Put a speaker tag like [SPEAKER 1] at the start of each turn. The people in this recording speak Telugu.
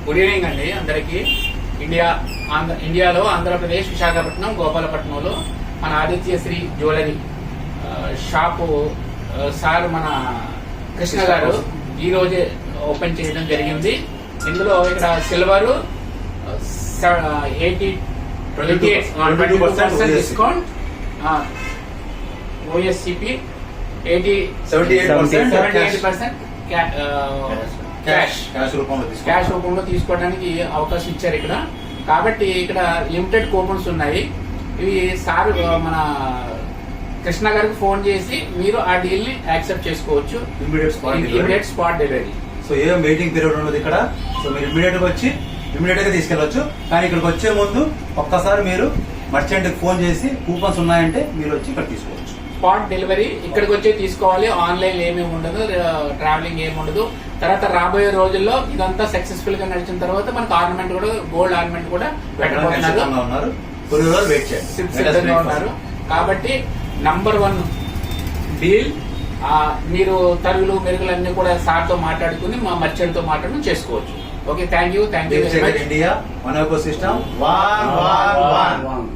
[SPEAKER 1] గుడ్ ఈవినింగ్ అండి అందరికి. ఇండియాలో ఆంధ్రప్రదేశ్ విశాఖపట్నం గోపాలపట్నంలో మన ఆదిత్యశ్రీ జ్యువెలరీ షాపు సార్ మన కృష్ణ గారు ఈ రోజే ఓపెన్ చేయడం జరిగింది. ఇందులో ఇక్కడ సిల్వర్ 22% డిస్కౌంట్, ఓఎస్సిపి 78% క్యాష్ రూపంలో తీసుకోవడానికి అవకాశం ఇచ్చారు ఇక్కడ. కాబట్టి ఇక్కడ లిమిటెడ్ కూపన్స్ ఉన్నాయి. ఇవి సార్ మన కృష్ణ గారికి ఫోన్ చేసి మీరు ఆ డీల్ ని యాక్సెప్ట్ చేసుకోవచ్చు. Immediate spot delivery.
[SPEAKER 2] సో ఏం వెయిటింగ్ పీరియడ్ ఉండదు ఇక్కడ. సో మీరు ఇమీడియట్ గా వచ్చి ఇమీడియట్ గా తీసుకెళ్లొచ్చు. కానీ ఇక్కడికి వచ్చే ముందు ఒక్కసారి మీరు మర్చెంట్ కి ఫోన్ చేసి కూపన్స్ ఉన్నాయంటే మీరు వచ్చి ఇక్కడ తీసుకోవచ్చు.
[SPEAKER 1] స్పాట్ డెలివరీ ఇక్కడికి వచ్చి తీసుకోవాలి. ఆన్లైన్ ఏమేమి ఉండదు, ట్రావెలింగ్ ఏమి ఉండదు. తర్వాత రాబోయే రోజుల్లో ఇదంతా సక్సెస్ఫుల్ గా నడిచిన తర్వాత మనకు ఆర్నమెంట్ కూడా, గోల్డ్ ఆర్నమెంట్ కూడా
[SPEAKER 2] పెట్టబోతున్నారు. కొన్ని రోజులు వెయిట్ చేయండి,
[SPEAKER 1] సిద్ధంగా ఉన్నారు. కాబట్టి నంబర్ 1 డీల్. మీరు తరుగులు మెరుగులన్నీ కూడా సార్ తో మాట్లాడుకుని మా మర్చెంట్ తో మాట్లాడడం చేసుకోవచ్చు. Okay, thank you very much.
[SPEAKER 2] India, మన ఎకో సిస్టమ్ 111.